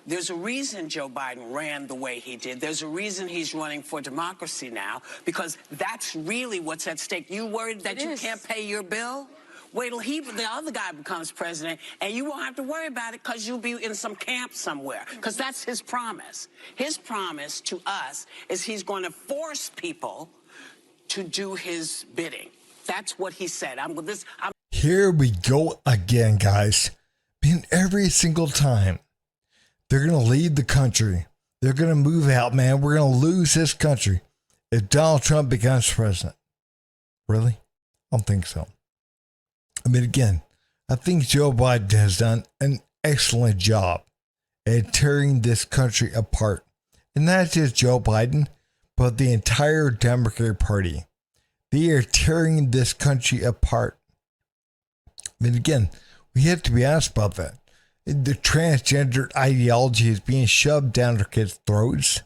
There's a reason Joe Biden ran the way he did. There's a reason he's running for democracy now, because that's really what's at stake. You worried that you can't pay your bill? Wait till the other guy becomes president, and you won't have to worry about it because you'll be in some camp somewhere, because that's his promise. His promise to us is he's going to force people to do his bidding. That's what he said. Here we go again, guys. Man, every single time they're going to leave the country, they're going to move out, man. We're going to lose this country if Donald Trump becomes president. Really? I don't think so. I mean, again, I think Joe Biden has done an excellent job at tearing this country apart. And not just Joe Biden, but the entire Democratic Party. They are tearing this country apart. I mean, again, we have to be honest about that. The transgender ideology is being shoved down their kids' throats.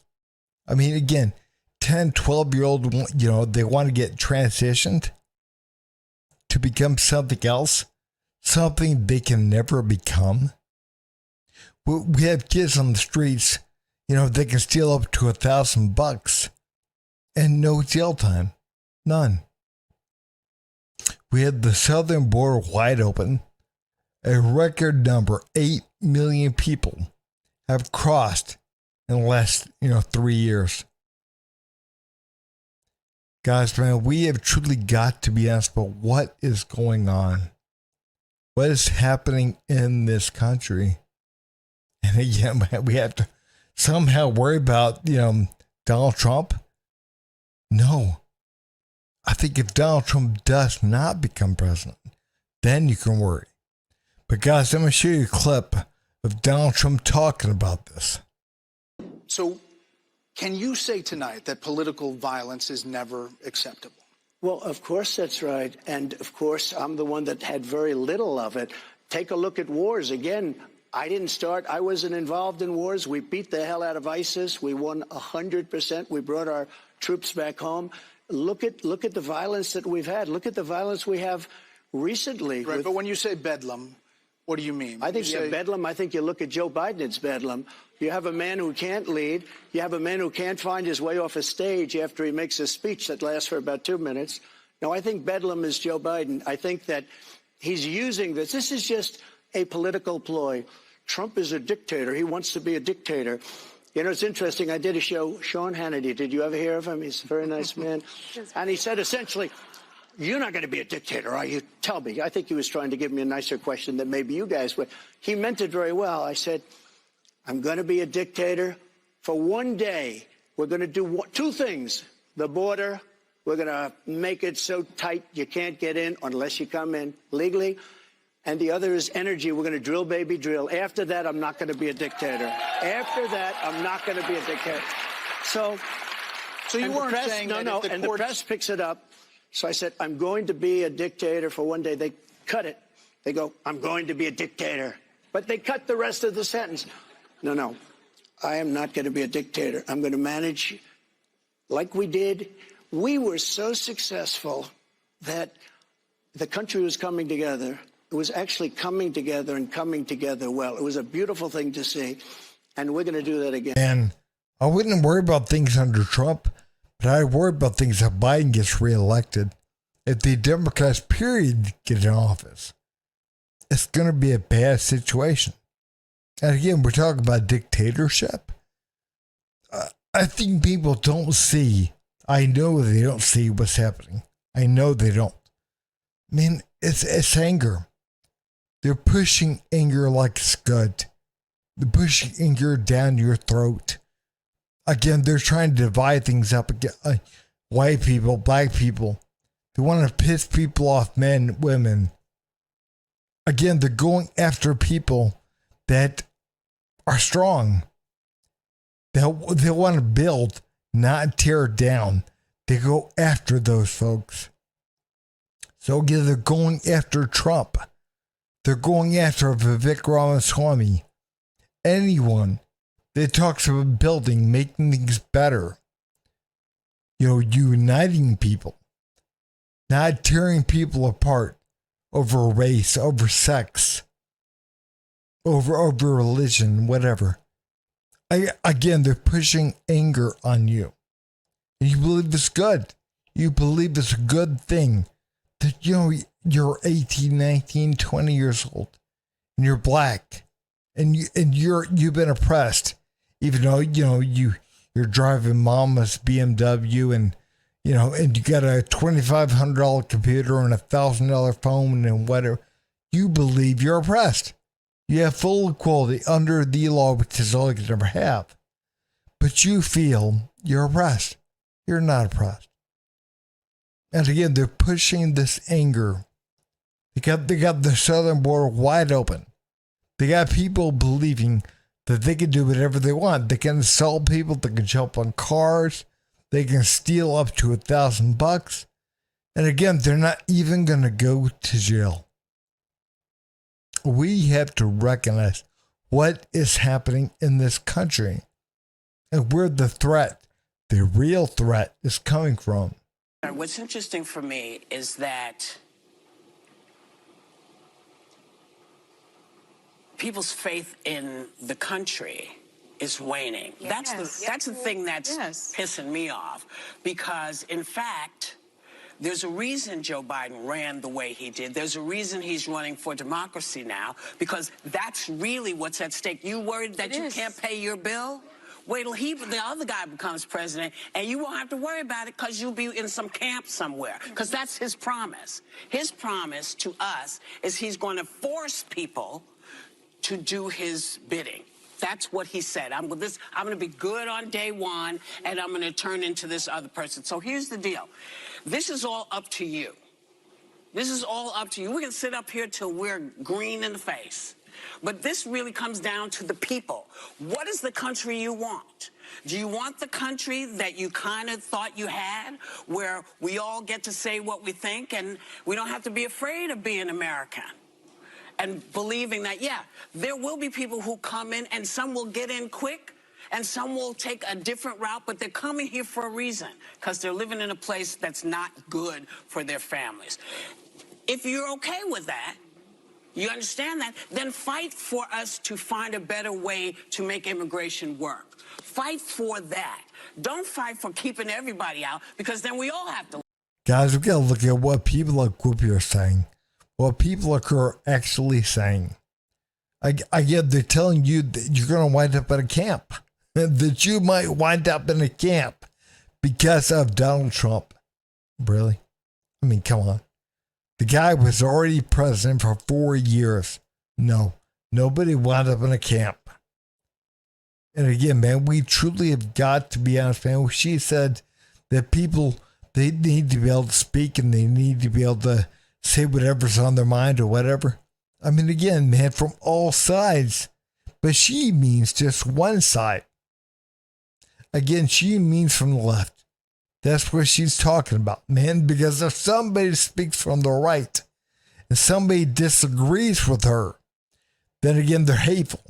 I mean, again, 10, 12-year-old, they want to get transitioned to become something else, something they can never become. We have kids on the streets, they can steal up to $1,000 and no jail time. None. We had the southern border wide open. A record number, 8 million people have crossed in the last, 3 years. Guys, man, we have truly got to be honest about what is going on. What is happening in this country? And again, man, we have to somehow worry about, Donald Trump. No. I think if Donald Trump does not become president, then you can worry. But guys, I'm going to show you a clip of Donald Trump talking about this. So can you say tonight that political violence is never acceptable? Well, of course that's right. And of course, I'm the one that had very little of it. Take a look at wars. Again, I wasn't involved in wars. We beat the hell out of ISIS. We won 100%. We brought our troops back home. Look at the violence that we've had. Look at the violence we have recently. Right, but when you say bedlam, what do you mean? I think bedlam. I think you look at Joe Biden, it's bedlam. You have a man who can't lead. You have a man who can't find his way off a stage after he makes a speech that lasts for about 2 minutes. No, I think bedlam is Joe Biden. I think that he's using this. This is just a political ploy. Trump is a dictator. He wants to be a dictator. It's interesting. I did a show, Sean Hannity. Did you ever hear of him? He's a very nice man. And he said, essentially, you're not going to be a dictator, are you? Tell me. I think he was trying to give me a nicer question than maybe you guys would. He meant it very well. I said, I'm going to be a dictator for one day. We're going to do 2 things. The border, we're going to make it so tight you can't get in unless you come in legally. And the other is energy. We're going to drill, baby, drill. After that, I'm not going to be a dictator. After that, I'm not going to be a dictator. So you weren't saying that if the and the press picks it up. So I said, I'm going to be a dictator for one day. They cut it. They go, I'm going to be a dictator. But they cut the rest of the sentence. No, I am not going to be a dictator. I'm going to manage like we did. We were so successful that the country was coming together. It was actually coming together and coming together well. It was a beautiful thing to see. And we're going to do that again. And I wouldn't worry about things under Trump, but I worry about things if Biden gets reelected. If the Democrats, period, get in office, it's going to be a bad situation. And again, we're talking about dictatorship. I think people don't see. I know they don't see what's happening. I know they don't. I mean, it's anger. They're pushing anger like scud. They're pushing anger down your throat. Again, they're trying to divide things up again. White people, black people. They want to piss people off, men, women. Again, they're going after people that are strong. They want to build, not tear down. They go after those folks. So again, they're going after Trump. They're going after Vivek Ramaswamy. Anyone that talks about building, making things better. Uniting people. Not tearing people apart over race, over sex, over religion, whatever. Again, they're pushing anger on you. And you believe it's good. You believe it's a good thing that, you're 18, 19, 20 years old and you're black and you've been oppressed, even though, you're driving mama's BMW and you got a $2,500 computer and $1,000 phone and whatever. You believe you're oppressed. You have full equality under the law, which is all you can ever have. But you feel you're oppressed. You're not oppressed. And again, they're pushing this anger. They got the southern border wide open. They got people believing that they can do whatever they want. They can assault people. They can jump on cars. They can steal up to $1,000. And again, they're not even going to go to jail. We have to recognize what is happening in this country and where the real threat is coming from. What's interesting for me is that people's faith in the country is waning. Yes. That's the thing that's pissing me off, because in fact, there's a reason Joe Biden ran the way he did. There's a reason he's running for democracy now, because that's really what's at stake. You worried that you can't pay your bill? Wait till the other guy becomes president, and you won't have to worry about it because you'll be in some camp somewhere, because that's his promise. His promise to us is he's going to force people to do his bidding. That's what he said. I'm going to be good on day one, and I'm going to turn into this other person. So here's the deal. This is all up to you. This is all up to you. We can sit up here till we're green in the face. But this really comes down to the people. What is the country you want? Do you want the country that you kind of thought you had, where we all get to say what we think and we don't have to be afraid of being American? And believing that, there will be people who come in, and some will get in quick, and some will take a different route, but they're coming here for a reason, because they're living in a place that's not good for their families. If you're okay with that, you understand that, then fight for us to find a better way to make immigration work. Fight for that. Don't fight for keeping everybody out, because then we all have to. Guys, we've got to look at what people like Whoopi are saying. What people are actually saying. I get they're telling you that you're going to wind up in a camp. That you might wind up in a camp because of Donald Trump. Really? I mean, come on. The guy was already president for 4 years. No, nobody wound up in a camp. And again, man, we truly have got to be honest, man. She said that people, they need to be able to speak and they need to be able to say whatever's on their mind or whatever. I mean, again, man, from all sides. But she means just one side. Again, she means from the left. That's what she's talking about, man. Because if somebody speaks from the right and somebody disagrees with her, then again, they're hateful.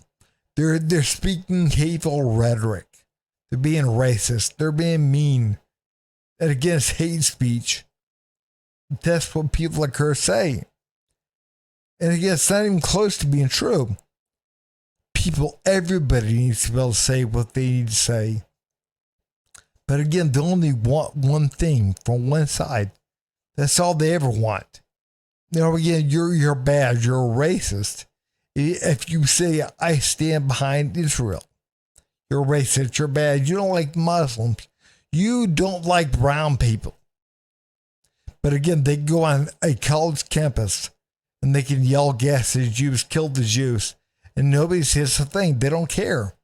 They're speaking hateful rhetoric. They're being racist. They're being mean. And again, it's hate speech. That's what people like her say. And again, it's not even close to being true. Everybody needs to be able to say what they need to say. But again, they only want one thing from one side. That's all they ever want. Again, you're bad. You're a racist. If you say, I stand behind Israel, you're racist. You're bad. You don't like Muslims. You don't like brown people. But again, they go on a college campus and they can yell gas at the Jews, kill the Jews, and nobody says a thing. They don't care.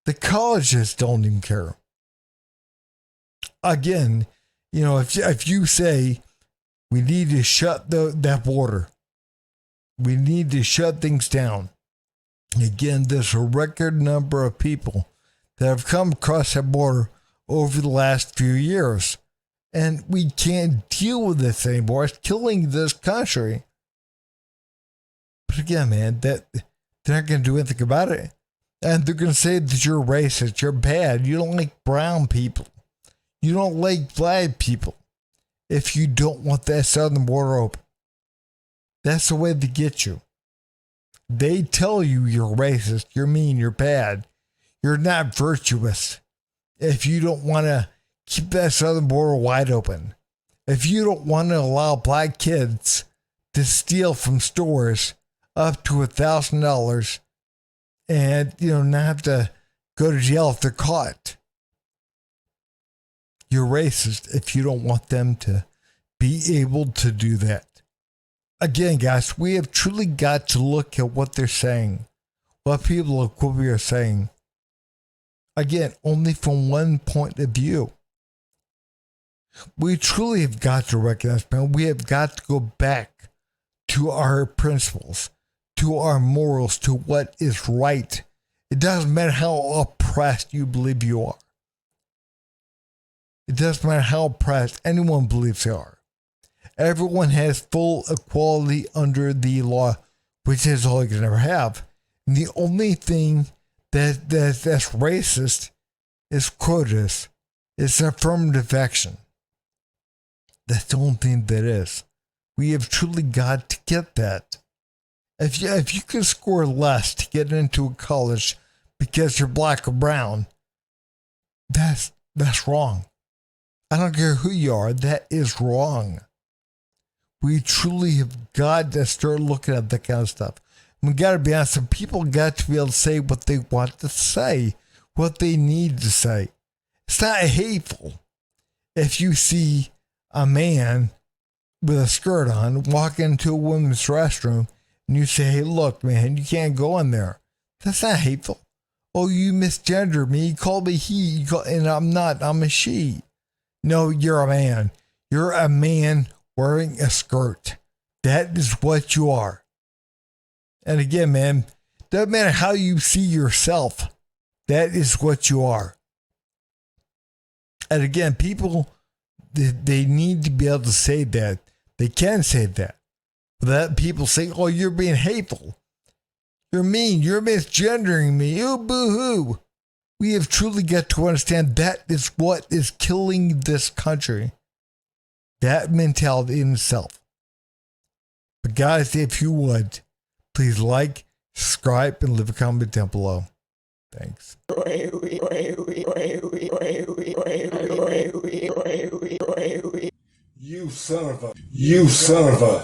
The colleges don't even care. Again, if you say we need to shut that border, we need to shut things down. Again, there's a record number of people that have come across that border over the last few years. And we can't deal with this anymore. It's killing this country. But again, man, they're not going to do anything about it. And they're going to say that you're racist, you're bad, you don't like brown people, you don't like black people, if you don't want that southern border open. That's the way to get you. They tell you you're racist, you're mean, you're bad, You're not virtuous if you don't want to keep that southern border wide open. If you don't want to allow black kids to steal from stores up to $1,000 and, not have to go to jail if they're caught. You're racist if you don't want them to be able to do that. Again, guys, we have truly got to look at what they're saying, what people like what we are saying. Again, only from one point of view. We truly have got to recognize, man, we have got to go back to our principles, to our morals, to what is right. It doesn't matter how oppressed you believe you are. It doesn't matter how oppressed anyone believes they are. Everyone has full equality under the law, which is all you can ever have. And the only thing that's racist is quotas. It's affirmative action. That's the only thing that is. We have truly got to get that. If you can score less to get into a college because you're black or brown, that's wrong. I don't care who you are, that is wrong. We truly have got to start looking at that kind of stuff. We got to be honest, some people got to be able to say what they want to say, what they need to say. It's not hateful if you see a man with a skirt on walk into a women's restroom and you say, hey, look, man, you can't go in there. That's not hateful. Oh, you misgendered me. You called me he, and I'm not. I'm a she. No, you're a man. You're a man wearing a skirt. That is what you are. And again, man, doesn't matter how you see yourself. That is what you are. And again, people, they need to be able to say that. They can say that. Without people saying, oh, you're being hateful. You're mean. You're misgendering me. Oh, boo-hoo. We have truly got to understand that is what is killing this country. That mentality in itself. But guys, if you would, please like, subscribe, and leave a comment down below. Thanks. You son of a